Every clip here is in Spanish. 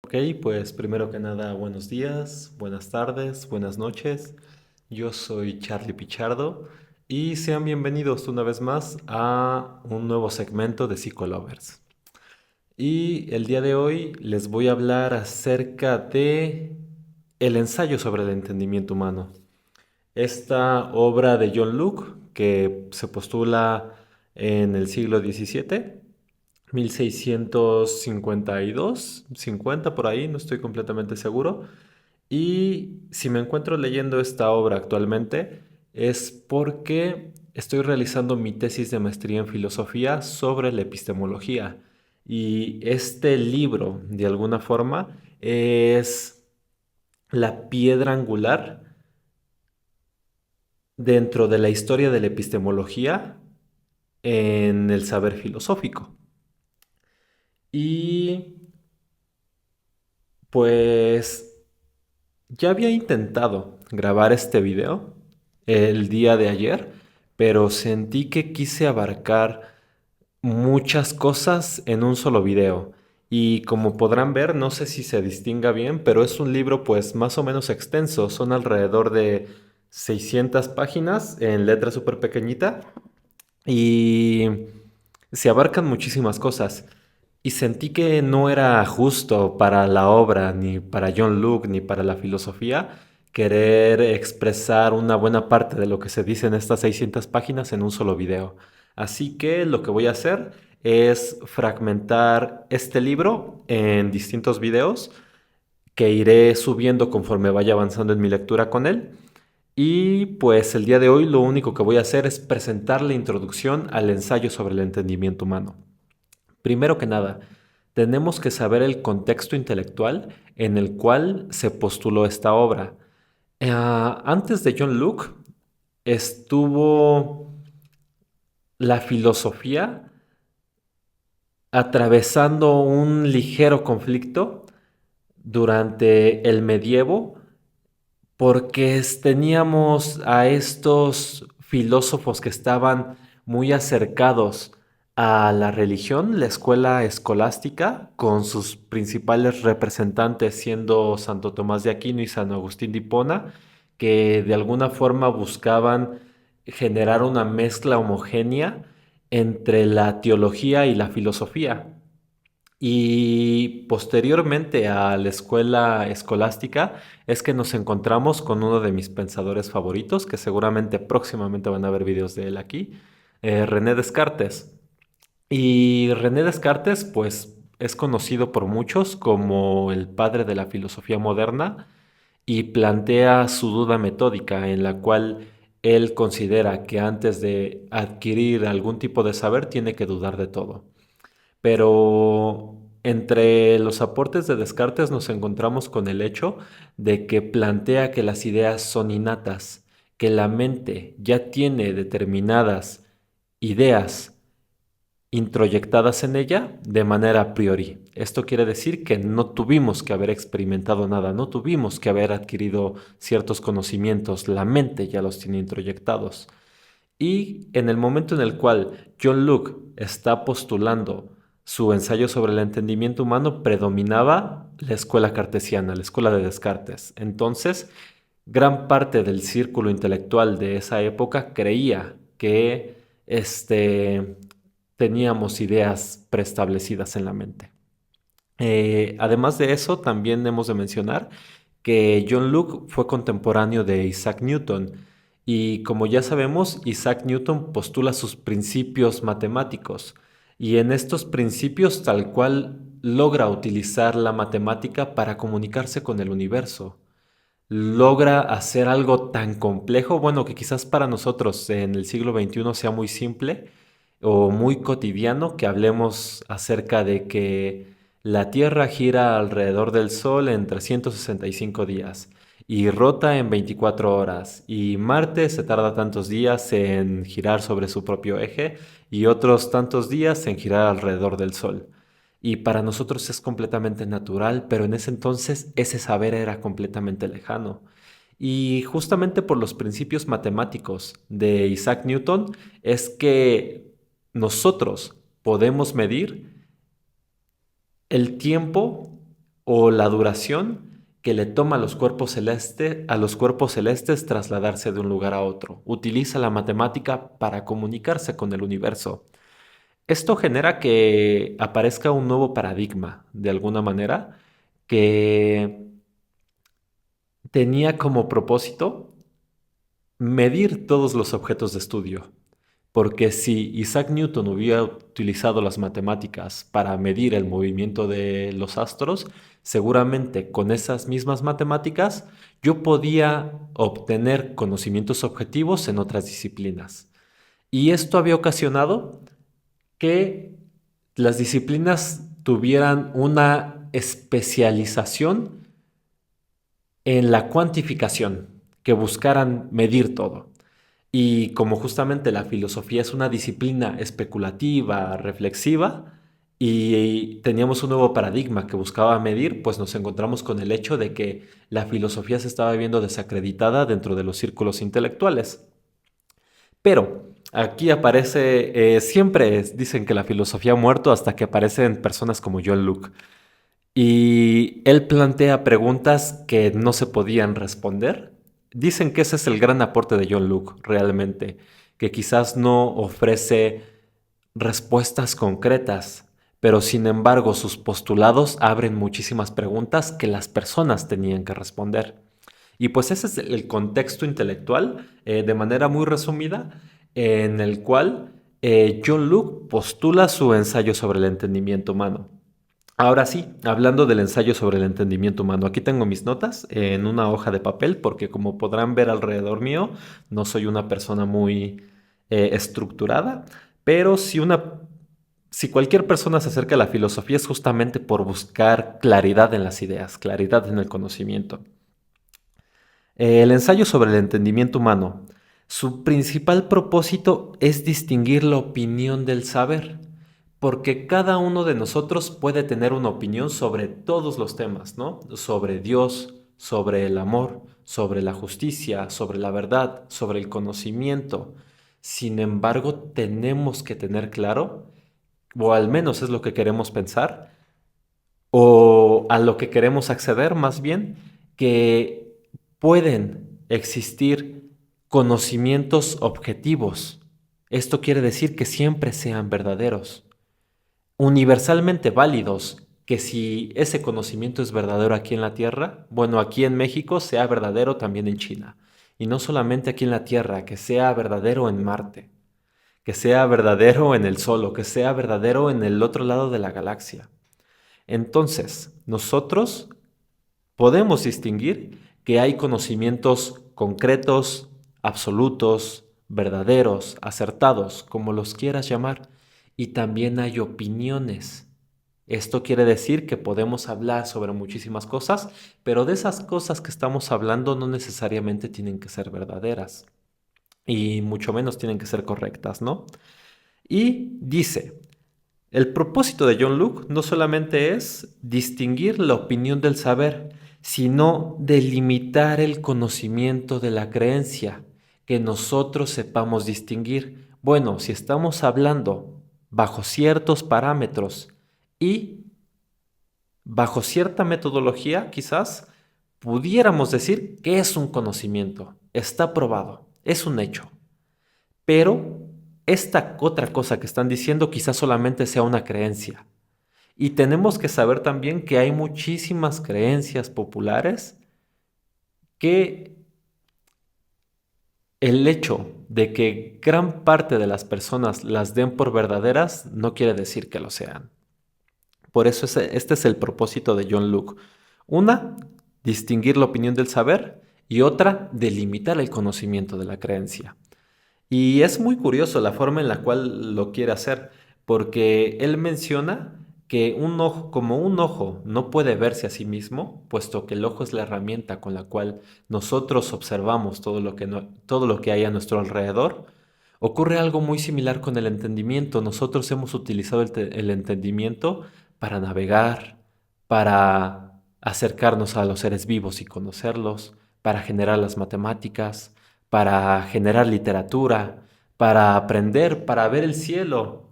Ok, pues primero que nada, buenos días, buenas tardes, buenas noches. Yo soy Charlie Pichardo y sean bienvenidos una vez más a un nuevo segmento de Psicolovers. Y el día de hoy les voy a hablar acerca de el ensayo sobre el entendimiento humano. Esta obra de John Locke, que se postula en el siglo XVII, 1652, 50 por ahí, no estoy completamente seguro. Y si me encuentro leyendo esta obra actualmente es porque estoy realizando mi tesis de maestría en filosofía sobre la epistemología. Y este libro, de alguna forma, es la piedra angular dentro de la historia de la epistemología en el saber filosófico. Y pues ya había intentado grabar este video el día de ayer, pero sentí que quise abarcar muchas cosas en un solo video. Y como podrán ver, no sé si se distinga bien, pero es un libro pues más o menos extenso. Son alrededor de 600 páginas en letra súper pequeñita y se abarcan muchísimas cosas. Y sentí que no era justo para la obra, ni para John Locke, ni para la filosofía, querer expresar una buena parte de lo que se dice en estas 600 páginas en un solo video. Así que lo que voy a hacer es fragmentar este libro en distintos videos que iré subiendo conforme vaya avanzando en mi lectura con él. Y pues el día de hoy lo único que voy a hacer es presentar la introducción al ensayo sobre el entendimiento humano. Primero que nada, tenemos que saber el contexto intelectual en el cual se postuló esta obra. Antes de John Locke estuvo la filosofía atravesando un ligero conflicto durante el medievo porque teníamos a estos filósofos que estaban muy acercados a la religión, la escuela escolástica, con sus principales representantes siendo Santo Tomás de Aquino y San Agustín de Hipona, que de alguna forma buscaban generar una mezcla homogénea entre la teología y la filosofía. Y posteriormente a la escuela escolástica es que nos encontramos con uno de mis pensadores favoritos, que seguramente próximamente van a ver videos de él aquí, René Descartes. Y René Descartes, pues, es conocido por muchos como el padre de la filosofía moderna y plantea su duda metódica en la cual él considera que antes de adquirir algún tipo de saber tiene que dudar de todo. Pero entre los aportes de Descartes nos encontramos con el hecho de que plantea que las ideas son innatas, que la mente ya tiene determinadas ideas introyectadas en ella de manera a priori. Esto quiere decir que no tuvimos que haber experimentado nada, no tuvimos que haber adquirido ciertos conocimientos, la mente ya los tiene introyectados. Y en el momento en el cual John Locke está postulando su ensayo sobre el entendimiento humano, predominaba la escuela cartesiana, la escuela de Descartes. Entonces, gran parte del círculo intelectual de esa época creía que teníamos ideas preestablecidas en la mente. Además de eso, también hemos de mencionar que John Locke fue contemporáneo de Isaac Newton y como ya sabemos, Isaac Newton postula sus principios matemáticos y en estos principios tal cual logra utilizar la matemática para comunicarse con el universo. Logra hacer algo tan complejo, bueno, que quizás para nosotros en el siglo XXI sea muy simple o muy cotidiano que hablemos acerca de que la Tierra gira alrededor del Sol en 365 días y rota en 24 horas y Marte se tarda tantos días en girar sobre su propio eje y otros tantos días en girar alrededor del Sol. Y para nosotros es completamente natural, pero en ese entonces ese saber era completamente lejano. Y justamente por los principios matemáticos de Isaac Newton es que nosotros podemos medir el tiempo o la duración que le toma a los cuerpos celestes trasladarse de un lugar a otro. Utiliza la matemática para comunicarse con el universo. Esto genera que aparezca un nuevo paradigma, de alguna manera, que tenía como propósito medir todos los objetos de estudio. Porque si Isaac Newton hubiera utilizado las matemáticas para medir el movimiento de los astros, seguramente con esas mismas matemáticas yo podía obtener conocimientos objetivos en otras disciplinas. Y esto había ocasionado que las disciplinas tuvieran una especialización en la cuantificación, que buscaran medir todo. Y como justamente la filosofía es una disciplina especulativa, reflexiva, y teníamos un nuevo paradigma que buscaba medir, pues nos encontramos con el hecho de que la filosofía se estaba viendo desacreditada dentro de los círculos intelectuales. Pero aquí aparece, dicen que la filosofía ha muerto hasta que aparecen personas como John Locke. Y él plantea preguntas que no se podían responder. Dicen que ese es el gran aporte de John Locke, realmente, que quizás no ofrece respuestas concretas, pero sin embargo sus postulados abren muchísimas preguntas que las personas tenían que responder. Y pues ese es el contexto intelectual, de manera muy resumida, en el cual John Locke postula su ensayo sobre el entendimiento humano. Ahora sí, hablando del ensayo sobre el entendimiento humano, aquí tengo mis notas en una hoja de papel porque como podrán ver alrededor mío, no soy una persona muy estructurada, pero si cualquier persona se acerca a la filosofía es justamente por buscar claridad en las ideas, claridad en el conocimiento. El ensayo sobre el entendimiento humano, su principal propósito es distinguir la opinión del saber, porque cada uno de nosotros puede tener una opinión sobre todos los temas, ¿no? Sobre Dios, sobre el amor, sobre la justicia, sobre la verdad, sobre el conocimiento. Sin embargo, tenemos que tener claro, o al menos es lo que queremos pensar, o a lo que queremos acceder más bien, que pueden existir conocimientos objetivos. Esto quiere decir que siempre sean verdaderos, universalmente válidos, que si ese conocimiento es verdadero aquí en la Tierra, bueno, aquí en México sea verdadero también en China. Y no solamente aquí en la Tierra, que sea verdadero en Marte, que sea verdadero en el Sol o que sea verdadero en el otro lado de la galaxia. Entonces, nosotros podemos distinguir que hay conocimientos concretos, absolutos, verdaderos, acertados, como los quieras llamar, y también hay opiniones. Esto quiere decir que podemos hablar sobre muchísimas cosas, pero de esas cosas que estamos hablando no necesariamente tienen que ser verdaderas, y mucho menos tienen que ser correctas, ¿no? Y dice, el propósito de John Locke no solamente es distinguir la opinión del saber, sino delimitar el conocimiento de la creencia, que nosotros sepamos distinguir. Bueno, si estamos hablando bajo ciertos parámetros y bajo cierta metodología, quizás pudiéramos decir que es un conocimiento, está probado, es un hecho. Pero esta otra cosa que están diciendo quizás solamente sea una creencia. Y tenemos que saber también que hay muchísimas creencias populares que el hecho de que gran parte de las personas las den por verdaderas no quiere decir que lo sean. Por eso este es el propósito de John Locke. Una, distinguir la opinión del saber y otra, delimitar el conocimiento de la creencia. Y es muy curioso la forma en la cual lo quiere hacer, porque él menciona que un ojo, como un ojo no puede verse a sí mismo, puesto que el ojo es la herramienta con la cual nosotros observamos todo lo que hay a nuestro alrededor, ocurre algo muy similar con el entendimiento. Nosotros hemos utilizado el entendimiento para navegar, para acercarnos a los seres vivos y conocerlos, para generar las matemáticas, para generar literatura, para aprender, para ver el cielo,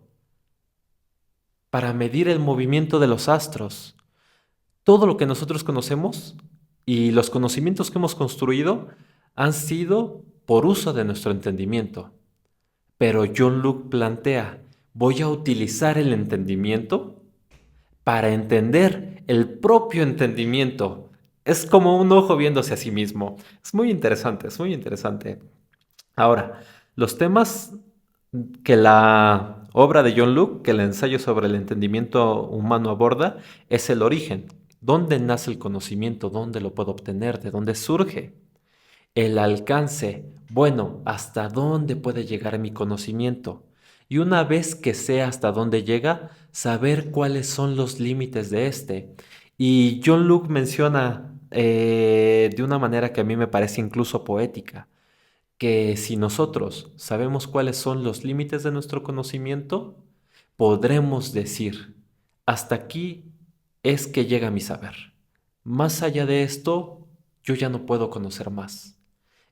para medir el movimiento de los astros. Todo lo que nosotros conocemos y los conocimientos que hemos construido han sido por uso de nuestro entendimiento. Pero John Luke plantea, voy a utilizar el entendimiento para entender el propio entendimiento. Es como un ojo viéndose a sí mismo. Es muy interesante, es muy interesante. Ahora, los temas que la obra de John Luke, que el ensayo sobre el entendimiento humano aborda, es el origen. ¿Dónde nace el conocimiento? ¿Dónde lo puedo obtener? ¿De dónde surge? El alcance. Bueno, ¿hasta dónde puede llegar mi conocimiento? Y una vez que sé hasta dónde llega, saber cuáles son los límites de este. Y John Luke menciona de una manera que a mí me parece incluso poética que si nosotros sabemos cuáles son los límites de nuestro conocimiento, podremos decir, hasta aquí es que llega mi saber. Más allá de esto, yo ya no puedo conocer más.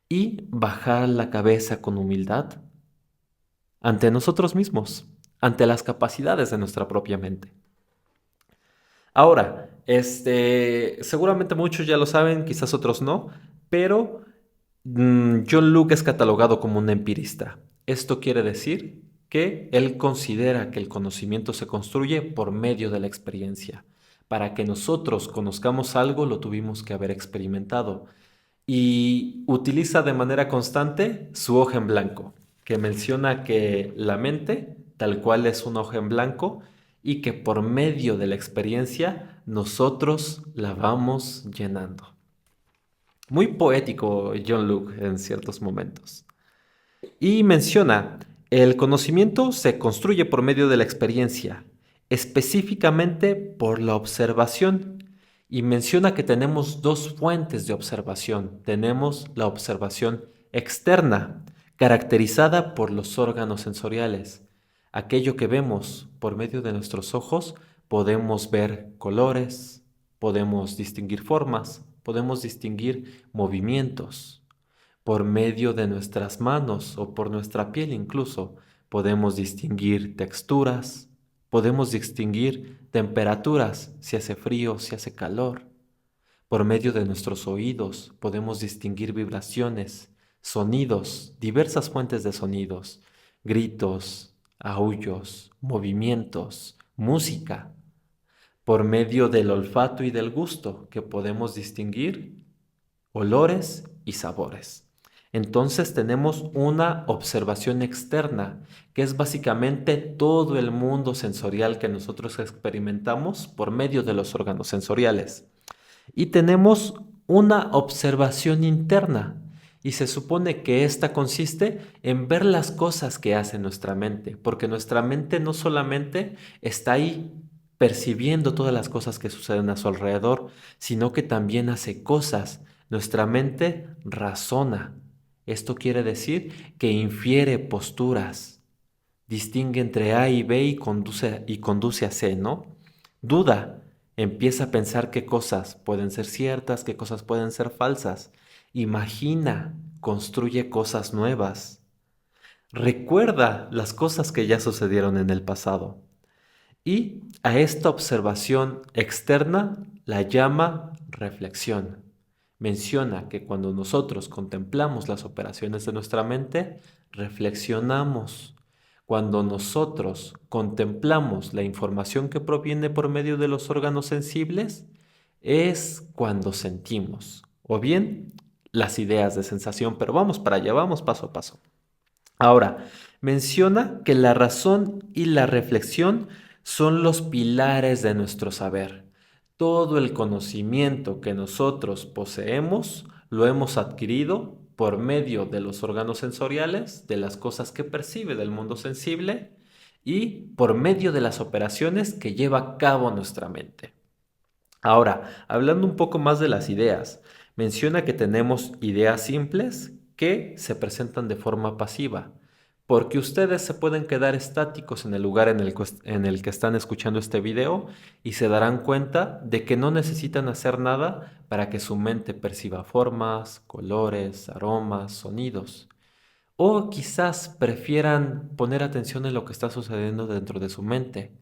Y bajar la cabeza con humildad ante nosotros mismos, ante las capacidades de nuestra propia mente. Ahora, seguramente muchos ya lo saben, quizás otros no, pero John Luke es catalogado como un empirista. Esto quiere decir que él considera que el conocimiento se construye por medio de la experiencia. Para que nosotros conozcamos algo, lo tuvimos que haber experimentado. Y utiliza de manera constante su hoja en blanco, que menciona que la mente, tal cual es una hoja en blanco, y que por medio de la experiencia nosotros la vamos llenando. Muy poético John Luke en ciertos momentos. Y menciona, el conocimiento se construye por medio de la experiencia, específicamente por la observación. Y menciona que tenemos dos fuentes de observación. Tenemos la observación externa, caracterizada por los órganos sensoriales. Aquello que vemos por medio de nuestros ojos, podemos ver colores, podemos distinguir formas, podemos distinguir movimientos. Por medio de nuestras manos o por nuestra piel incluso, podemos distinguir texturas, podemos distinguir temperaturas, si hace frío, si hace calor. Por medio de nuestros oídos podemos distinguir vibraciones, sonidos, diversas fuentes de sonidos, gritos, aullos, movimientos, música. Por medio del olfato y del gusto, que podemos distinguir olores y sabores. Entonces tenemos una observación externa, que es básicamente todo el mundo sensorial que nosotros experimentamos por medio de los órganos sensoriales. Y tenemos una observación interna, y se supone que esta consiste en ver las cosas que hace nuestra mente, porque nuestra mente no solamente está ahí percibiendo todas las cosas que suceden a su alrededor, sino que también hace cosas. Nuestra mente razona. Esto quiere decir que infiere posturas, distingue entre A y B y conduce a C, ¿no? Duda, empieza a pensar qué cosas pueden ser ciertas, qué cosas pueden ser falsas. Imagina, construye cosas nuevas. Recuerda las cosas que ya sucedieron en el pasado. Y a esta observación externa la llama reflexión. Menciona que cuando nosotros contemplamos las operaciones de nuestra mente, reflexionamos. Cuando nosotros contemplamos la información que proviene por medio de los órganos sensibles, es cuando sentimos. O bien las ideas de sensación, pero vamos para allá, vamos paso a paso. Ahora, menciona que la razón y la reflexión son los pilares de nuestro saber. Todo el conocimiento que nosotros poseemos lo hemos adquirido por medio de los órganos sensoriales, de las cosas que percibe del mundo sensible y por medio de las operaciones que lleva a cabo nuestra mente. Ahora, hablando un poco más de las ideas, menciona que tenemos ideas simples que se presentan de forma pasiva, porque ustedes se pueden quedar estáticos en el lugar en el que están escuchando este video y se darán cuenta de que no necesitan hacer nada para que su mente perciba formas, colores, aromas, sonidos. O quizás prefieran poner atención en lo que está sucediendo dentro de su mente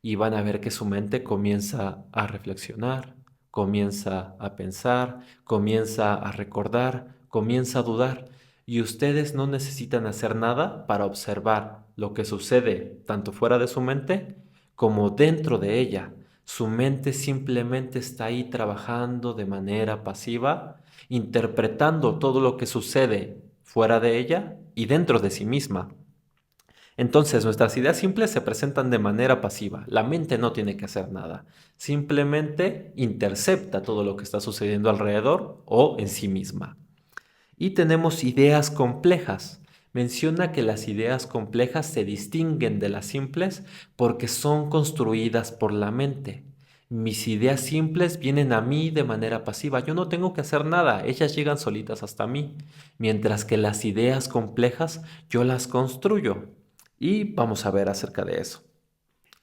y van a ver que su mente comienza a reflexionar, comienza a pensar, comienza a recordar, comienza a dudar. Y ustedes no necesitan hacer nada para observar lo que sucede tanto fuera de su mente como dentro de ella. Su mente simplemente está ahí trabajando de manera pasiva, interpretando todo lo que sucede fuera de ella y dentro de sí misma. Entonces, nuestras ideas simples se presentan de manera pasiva. La mente no tiene que hacer nada. Simplemente intercepta todo lo que está sucediendo alrededor o en sí misma. Y tenemos ideas complejas. Menciona que las ideas complejas se distinguen de las simples porque son construidas por la mente. Mis ideas simples vienen a mí de manera pasiva. Yo no tengo que hacer nada. Ellas llegan solitas hasta mí. Mientras que las ideas complejas yo las construyo. Y vamos a ver acerca de eso.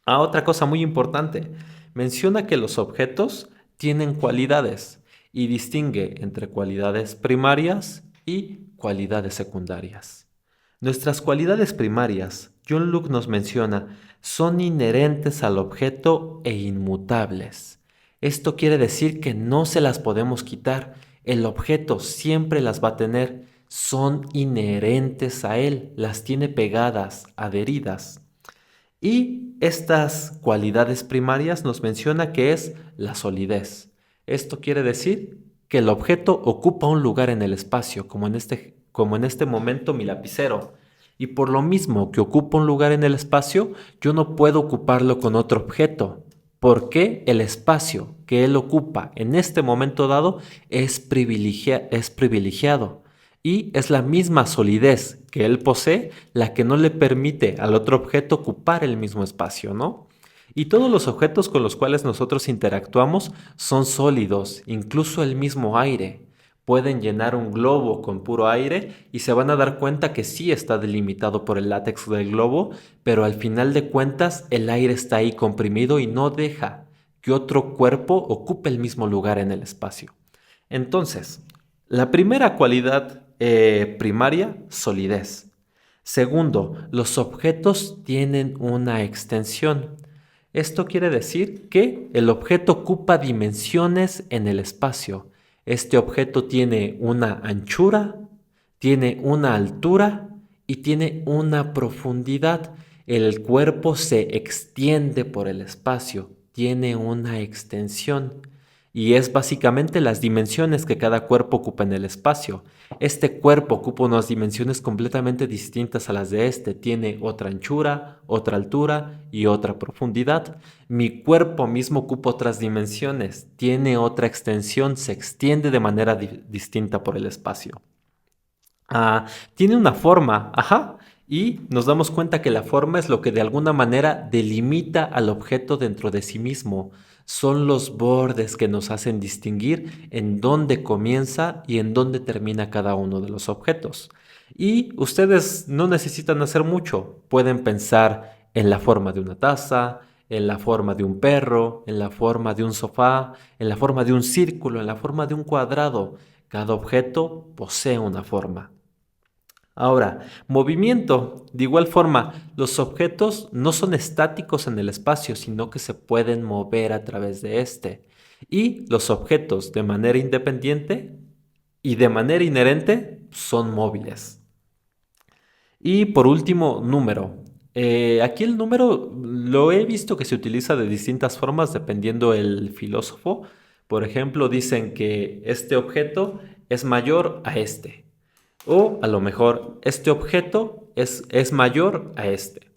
Otra cosa muy importante. Menciona que los objetos tienen cualidades y distingue entre cualidades primarias y cualidades secundarias. Nuestras cualidades primarias, John Locke nos menciona, son inherentes al objeto e inmutables. Esto quiere decir que no se las podemos quitar. El objeto siempre las va a tener. Son inherentes a él. Las tiene pegadas, adheridas. Y estas cualidades primarias nos menciona que es la solidez. Esto quiere decir que el objeto ocupa un lugar en el espacio, como en este momento mi lapicero. Y por lo mismo que ocupa un lugar en el espacio, yo no puedo ocuparlo con otro objeto, porque el espacio que él ocupa en este momento dado es privilegiado. Y es la misma solidez que él posee la que no le permite al otro objeto ocupar el mismo espacio, ¿no? Y todos los objetos con los cuales nosotros interactuamos son sólidos, incluso el mismo aire. Pueden llenar un globo con puro aire y se van a dar cuenta que sí está delimitado por el látex del globo, pero al final de cuentas el aire está ahí comprimido y no deja que otro cuerpo ocupe el mismo lugar en el espacio. Entonces, la primera cualidad primaria, solidez. Segundo, los objetos tienen una extensión. Esto quiere decir que el objeto ocupa dimensiones en el espacio. Este objeto tiene una anchura, tiene una altura y tiene una profundidad. El cuerpo se extiende por el espacio, tiene una extensión. Y es básicamente las dimensiones que cada cuerpo ocupa en el espacio. Este cuerpo ocupa unas dimensiones completamente distintas a las de este. Tiene otra anchura, otra altura y otra profundidad. Mi cuerpo mismo ocupa otras dimensiones. Tiene otra extensión, se extiende de manera distinta por el espacio. Tiene una forma, ajá, y nos damos cuenta que la forma es lo que de alguna manera delimita al objeto dentro de sí mismo. Son los bordes que nos hacen distinguir en dónde comienza y en dónde termina cada uno de los objetos. Y ustedes no necesitan hacer mucho. Pueden pensar en la forma de una taza, en la forma de un perro, en la forma de un sofá, en la forma de un círculo, en la forma de un cuadrado. Cada objeto posee una forma. Ahora, movimiento. De igual forma, los objetos no son estáticos en el espacio, sino que se pueden mover a través de este. Y los objetos de manera independiente y de manera inherente son móviles. Y por último, número. Aquí el número lo he visto que se utiliza de distintas formas dependiendo el filósofo. Por ejemplo, dicen que este objeto es mayor a este. O a lo mejor este objeto es mayor a este.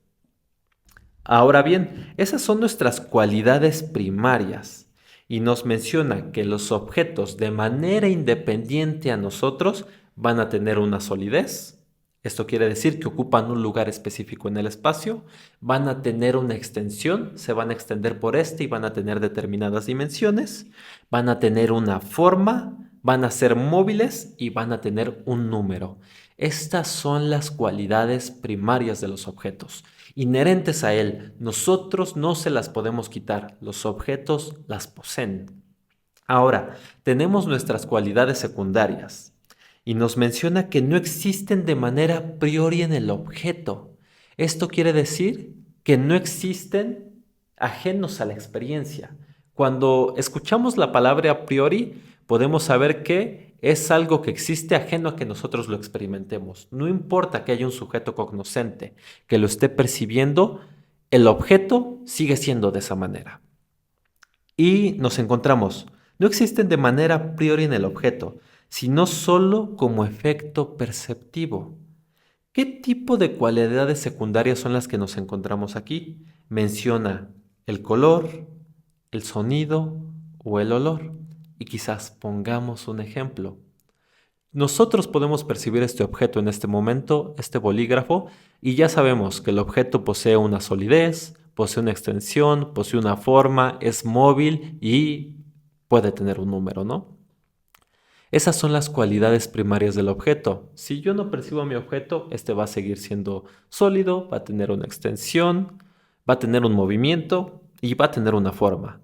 Ahora bien, esas son nuestras cualidades primarias y nos menciona que los objetos de manera independiente a nosotros van a tener una solidez. Esto quiere decir que ocupan un lugar específico en el espacio, van a tener una extensión, se van a extender por este y van a tener determinadas dimensiones, van a tener una forma, van a ser móviles y van a tener un número. Estas son las cualidades primarias de los objetos, inherentes a él. Nosotros no se las podemos quitar, los objetos las poseen. Ahora, tenemos nuestras cualidades secundarias y nos menciona que no existen de manera a priori en el objeto. Esto quiere decir que no existen ajenos a la experiencia. Cuando escuchamos la palabra a priori, podemos saber que es algo que existe ajeno a que nosotros lo experimentemos. No importa que haya un sujeto cognoscente que lo esté percibiendo, el objeto sigue siendo de esa manera. Y nos encontramos, no existen de manera a priori en el objeto, sino solo como efecto perceptivo. ¿Qué tipo de cualidades secundarias son las que nos encontramos aquí? Menciona el color, el sonido o el olor. Y quizás pongamos un ejemplo. Nosotros podemos percibir este objeto en este momento, este bolígrafo, y ya sabemos que el objeto posee una solidez, posee una extensión, posee una forma, es móvil y puede tener un número, ¿no? Esas son las cualidades primarias del objeto. Si yo no percibo mi objeto, este va a seguir siendo sólido, va a tener una extensión, va a tener un movimiento y va a tener una forma.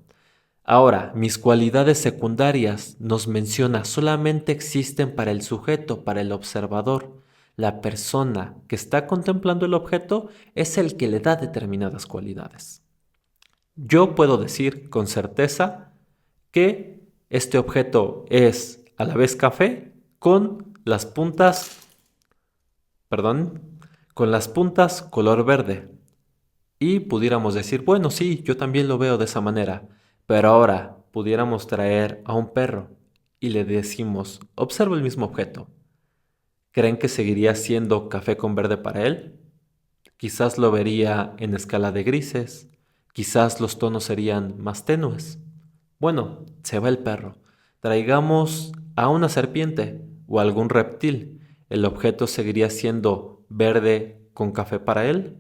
Ahora, mis cualidades secundarias nos menciona solamente existen para el sujeto, para el observador. La persona que está contemplando el objeto es el que le da determinadas cualidades. Yo puedo decir con certeza que este objeto es a la vez café con las puntas, con las puntas color verde. Y pudiéramos decir, bueno, sí, yo también lo veo de esa manera. Pero ahora pudiéramos traer a un perro y le decimos, observa el mismo objeto. ¿Creen que seguiría siendo café con verde para él? Quizás lo vería en escala de grises, quizás los tonos serían más tenues. Bueno, se va el perro. Traigamos a una serpiente o algún reptil. ¿El objeto seguiría siendo verde con café para él?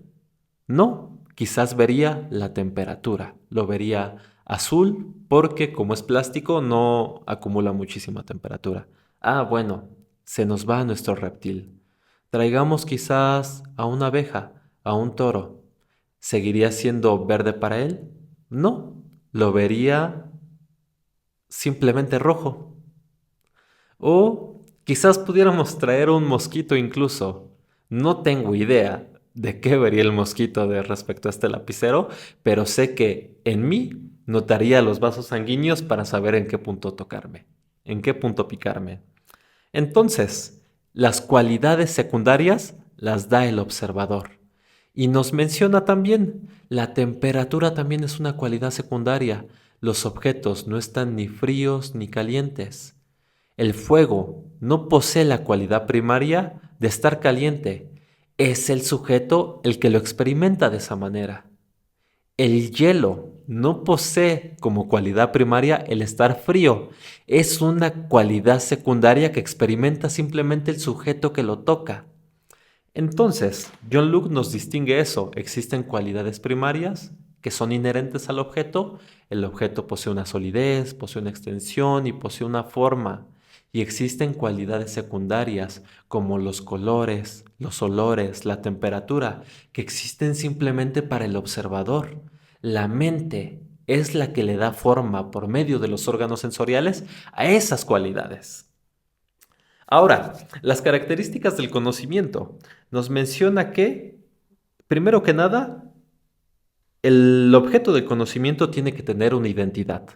No, quizás vería la temperatura, lo vería azul porque como es plástico no acumula muchísima temperatura. Ah, bueno, se nos va nuestro reptil. Traigamos quizás a una abeja, a un toro. ¿Seguiría siendo verde para él? No, lo vería simplemente rojo. O quizás pudiéramos traer un mosquito incluso. No tengo idea de qué vería el mosquito de respecto a este lapicero, pero sé que en mí notaría los vasos sanguíneos para saber en qué punto tocarme, en qué punto picarme. Entonces, las cualidades secundarias las da el observador. Y nos menciona también, la temperatura también es una cualidad secundaria. Los objetos no están ni fríos ni calientes. El fuego no posee la cualidad primaria de estar caliente. Es el sujeto el que lo experimenta de esa manera. El hielo no posee como cualidad primaria el estar frío. Es una cualidad secundaria que experimenta simplemente el sujeto que lo toca. Entonces, John Luke nos distingue eso. Existen cualidades primarias que son inherentes al objeto. El objeto posee una solidez, posee una extensión y posee una forma. Y existen cualidades secundarias como los colores, los olores, la temperatura, que existen simplemente para el observador. La mente es la que le da forma por medio de los órganos sensoriales a esas cualidades. Ahora, las características del conocimiento. Nos menciona que, primero que nada, el objeto del conocimiento tiene que tener una identidad.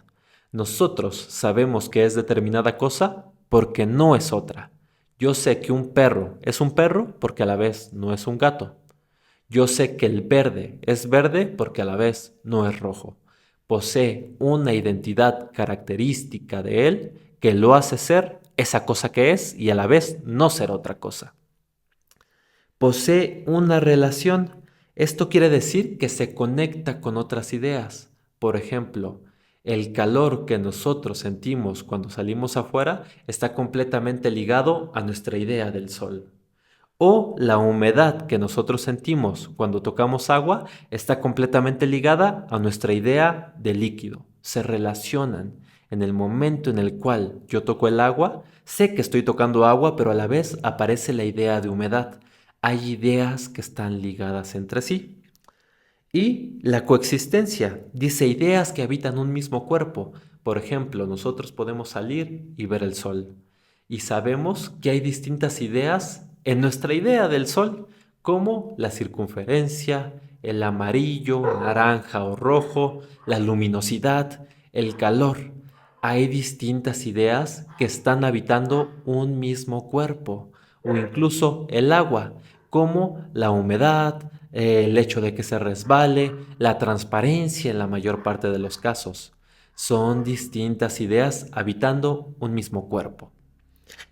Nosotros sabemos que es determinada cosa porque no es otra. Yo sé que un perro es un perro porque a la vez no es un gato. Yo sé que el verde es verde porque a la vez no es rojo. Posee una identidad característica de él que lo hace ser esa cosa que es y a la vez no ser otra cosa. Posee una relación. Esto quiere decir que se conecta con otras ideas. Por ejemplo, el calor que nosotros sentimos cuando salimos afuera está completamente ligado a nuestra idea del sol. O la humedad que nosotros sentimos cuando tocamos agua está completamente ligada a nuestra idea de líquido. Se relacionan. En el momento en el cual yo toco el agua, sé que estoy tocando agua, pero a la vez aparece la idea de humedad. Hay ideas que están ligadas entre sí. Y la coexistencia dice ideas que habitan un mismo cuerpo. Por ejemplo, nosotros podemos salir y ver el sol. Y sabemos que hay distintas ideas en nuestra idea del sol, como la circunferencia, el amarillo, naranja o rojo, la luminosidad. el calor. Hay distintas ideas que están habitando un mismo cuerpo, o incluso el agua, como la humedad, el hecho de que se resbale, la transparencia en la mayor parte de los casos. Son distintas ideas habitando un mismo cuerpo.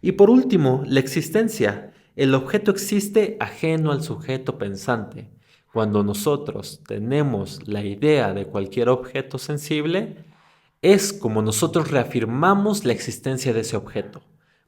Y por último, la existencia. El objeto existe ajeno al sujeto pensante. Cuando nosotros tenemos la idea de cualquier objeto sensible, es como nosotros reafirmamos la existencia de ese objeto.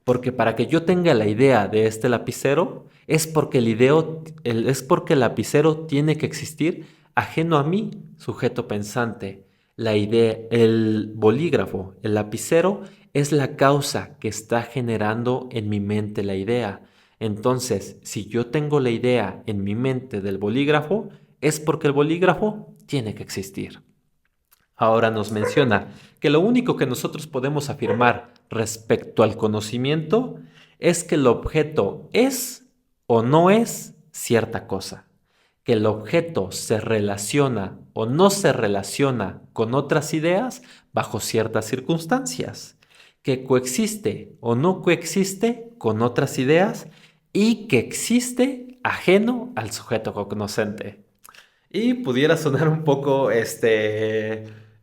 Porque para que yo tenga la idea de este lapicero, es porque el lapicero tiene que existir ajeno a mí, sujeto pensante. La idea, el bolígrafo, el lapicero, es la causa que está generando en mi mente la idea. Entonces, si yo tengo la idea en mi mente del bolígrafo, es porque el bolígrafo tiene que existir. Ahora nos menciona que lo único que nosotros podemos afirmar respecto al conocimiento es que el objeto es o no es cierta cosa, que el objeto se relaciona o no se relaciona con otras ideas bajo ciertas circunstancias, que coexiste o no coexiste con otras ideas y que existe ajeno al sujeto cognoscente. Y pudiera sonar un poco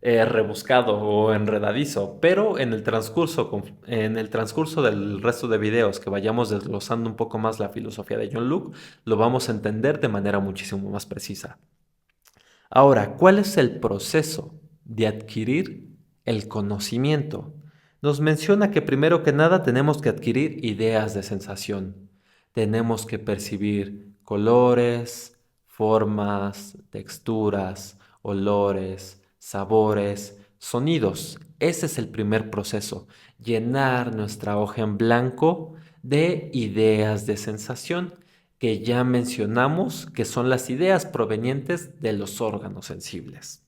rebuscado o enredadizo, pero en el transcurso del resto de videos que vayamos desglosando un poco más la filosofía de John Locke, lo vamos a entender de manera muchísimo más precisa. Ahora, ¿cuál es el proceso de adquirir el conocimiento? Nos menciona que primero que nada tenemos que adquirir ideas de sensación. Tenemos que percibir colores, formas, texturas, olores, sabores, sonidos. Ese es el primer proceso, llenar nuestra hoja en blanco de ideas de sensación que ya mencionamos que son las ideas provenientes de los órganos sensibles.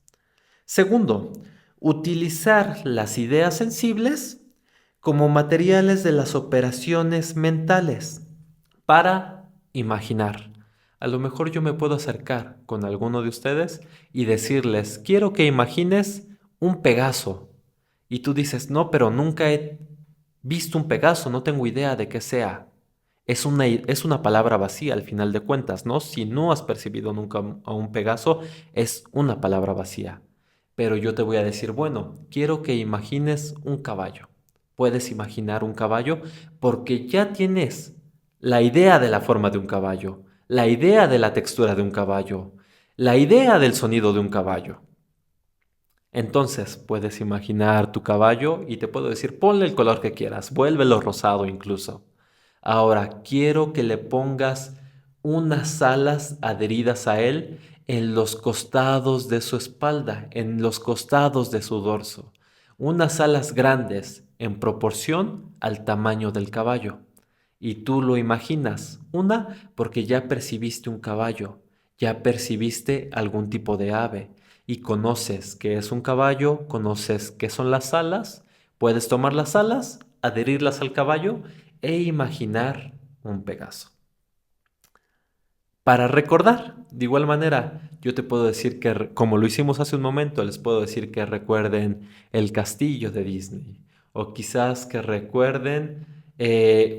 Segundo, utilizar las ideas sensibles como materiales de las operaciones mentales para imaginar. A lo mejor yo me puedo acercar con alguno de ustedes y decirles, quiero que imagines un Pegaso. Y tú dices, no, pero nunca he visto un Pegaso, no tengo idea de qué sea. Es una palabra vacía al final de cuentas, ¿no? Si no has percibido nunca a un Pegaso, es una palabra vacía. Pero yo te voy a decir, bueno, quiero que imagines un caballo. Puedes imaginar un caballo porque ya tienes la idea de la forma de un caballo, la idea de la textura de un caballo, la idea del sonido de un caballo. Entonces puedes imaginar tu caballo y te puedo decir, ponle el color que quieras, vuélvelo rosado incluso. Ahora quiero que le pongas unas alas adheridas a él en los costados de su espalda, en los costados de su dorso. Unas alas grandes en proporción al tamaño del caballo. Y tú lo imaginas, una porque ya percibiste un caballo, ya percibiste algún tipo de ave y conoces qué es un caballo, conoces qué son las alas, puedes tomar las alas, adherirlas al caballo e imaginar un Pegaso. Para recordar, de igual manera, yo te puedo decir que, como lo hicimos hace un momento, les puedo decir que recuerden el castillo de Disney, o quizás que recuerden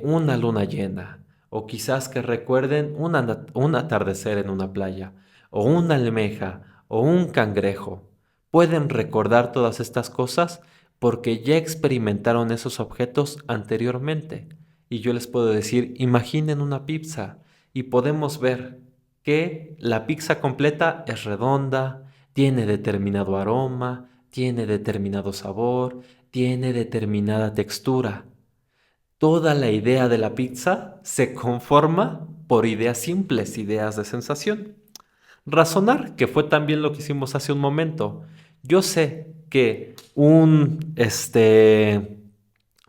una luna llena, o quizás que recuerden un atardecer en una playa, o una almeja, o un cangrejo. Pueden recordar todas estas cosas porque ya experimentaron esos objetos anteriormente. Y yo les puedo decir, imaginen una pizza y podemos ver que la pizza completa es redonda, tiene determinado aroma, tiene determinado sabor, tiene determinada textura. Toda la idea de la pizza se conforma por ideas simples, ideas de sensación. Razonar, que fue también lo que hicimos hace un momento. Yo sé que un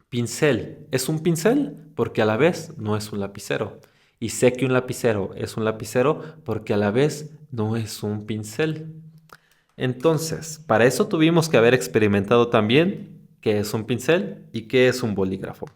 pincel es un pincel porque a la vez no es un lapicero. Y sé que un lapicero es un lapicero porque a la vez no es un pincel. Entonces, para eso tuvimos que haber experimentado también qué es un pincel y qué es un bolígrafo.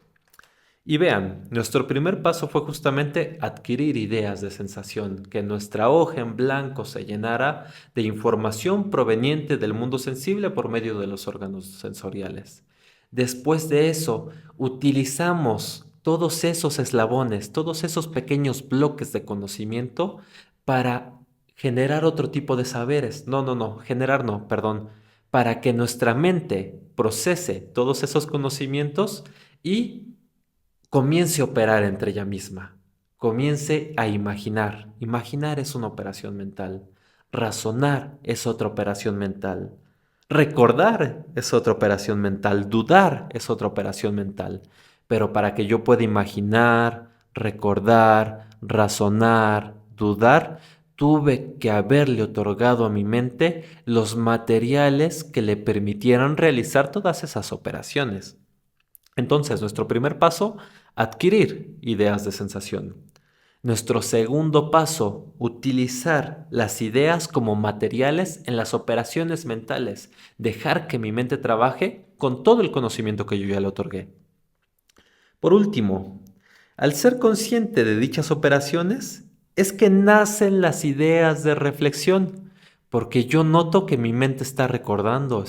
Y vean, nuestro primer paso fue justamente adquirir ideas de sensación, que nuestra hoja en blanco se llenara de información proveniente del mundo sensible por medio de los órganos sensoriales. Después de eso, utilizamos todos esos eslabones, todos esos pequeños bloques de conocimiento para generar otro tipo de saberes. Generar no, perdón, para que nuestra mente procese todos esos conocimientos y comience a operar entre ella misma, comience a imaginar. Imaginar es una operación mental, razonar es otra operación mental, recordar es otra operación mental, dudar es otra operación mental. Pero para que yo pueda imaginar, recordar, razonar, dudar, tuve que haberle otorgado a mi mente los materiales que le permitieran realizar todas esas operaciones. Entonces, nuestro primer paso, adquirir ideas de sensación. Nuestro segundo paso, utilizar las ideas como materiales en las operaciones mentales, dejar que mi mente trabaje con todo el conocimiento que yo ya le otorgué. Por último, al ser consciente de dichas operaciones, es que nacen las ideas de reflexión, porque yo noto que mi mente está recordando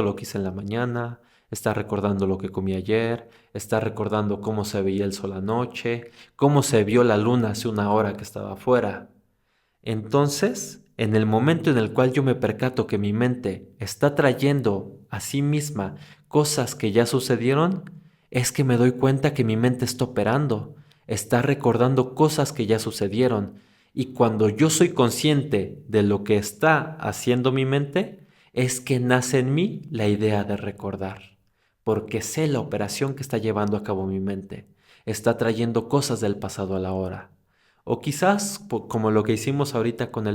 lo que hice en la mañana, está recordando lo que comí ayer, está recordando cómo se veía el sol anoche, cómo se vio la luna hace una hora que estaba afuera. Entonces, en el momento en el cual yo me percato que mi mente está trayendo a sí misma cosas que ya sucedieron, es que me doy cuenta que mi mente está operando, está recordando cosas que ya sucedieron. Y cuando yo soy consciente de lo que está haciendo mi mente, es que nace en mí la idea de recordar, porque sé la operación que está llevando a cabo mi mente. Está trayendo cosas del pasado a la hora. O quizás como lo que hicimos ahorita con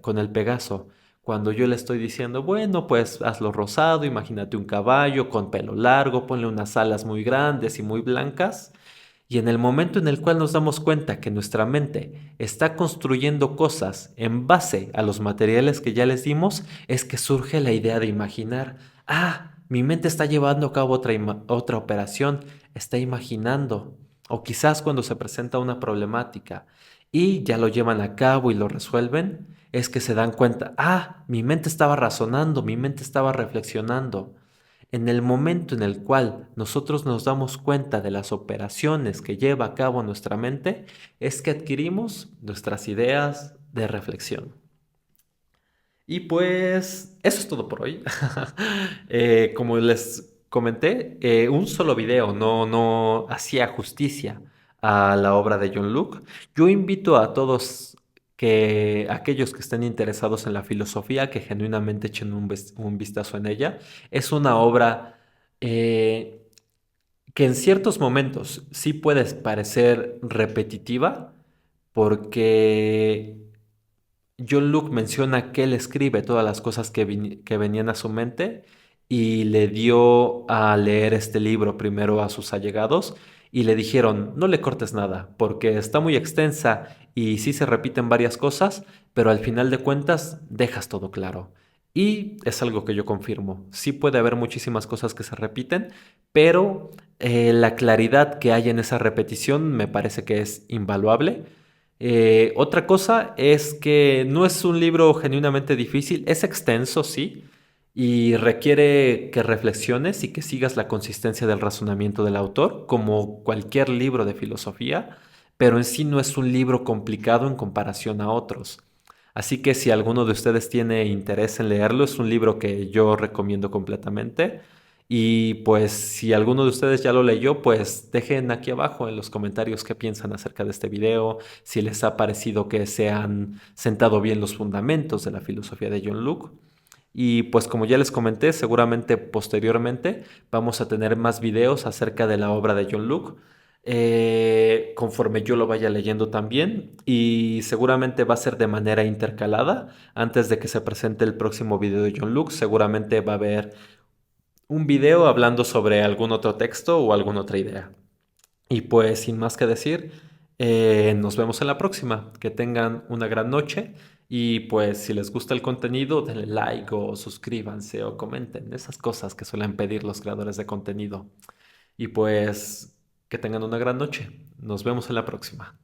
con el Pegaso, cuando yo le estoy diciendo, bueno, pues hazlo rosado, imagínate un caballo con pelo largo, ponle unas alas muy grandes y muy blancas. Y en el momento en el cual nos damos cuenta que nuestra mente está construyendo cosas en base a los materiales que ya les dimos, es que surge la idea de imaginar, mi mente está llevando a cabo otra operación, está imaginando. O quizás cuando se presenta una problemática y ya lo llevan a cabo y lo resuelven, es que se dan cuenta, mi mente estaba razonando, mi mente estaba reflexionando. En el momento en el cual nosotros nos damos cuenta de las operaciones que lleva a cabo nuestra mente, es que adquirimos nuestras ideas de reflexión. Y pues eso es todo por hoy. Como les comenté, un solo video no hacía justicia a la obra de John Luke. Yo invito a todos que aquellos que estén interesados en la filosofía, que genuinamente echen un vistazo en ella. Es una obra eh, que en ciertos momentos sí puede parecer repetitiva, porque John Luke menciona que él escribe todas las cosas que venían a su mente y le dio a leer este libro primero a sus allegados y le dijeron, no le cortes nada porque está muy extensa y sí se repiten varias cosas, pero al final de cuentas dejas todo claro. Y es algo que yo confirmo. Sí puede haber muchísimas cosas que se repiten, pero la claridad que hay en esa repetición me parece que es invaluable. Otra cosa es que no es un libro genuinamente difícil, es extenso, sí, y requiere que reflexiones y que sigas la consistencia del razonamiento del autor, como cualquier libro de filosofía, pero en sí no es un libro complicado en comparación a otros. Así que si alguno de ustedes tiene interés en leerlo, es un libro que yo recomiendo completamente. Y pues si alguno de ustedes ya lo leyó, pues dejen aquí abajo en los comentarios qué piensan acerca de este video, si les ha parecido que se han sentado bien los fundamentos de la filosofía de John Luke. Y pues como ya les comenté, seguramente posteriormente vamos a tener más videos acerca de la obra de John Luke, conforme yo lo vaya leyendo también, y seguramente va a ser de manera intercalada. Antes de que se presente el próximo video de John Luke, seguramente va a haber un video hablando sobre algún otro texto o alguna otra idea. Y pues sin más que decir, nos vemos en la próxima. Que tengan una gran noche y pues si les gusta el contenido, denle like o suscríbanse o comenten esas cosas que suelen pedir los creadores de contenido. Y pues Que tengan una gran noche. Nos vemos en la próxima.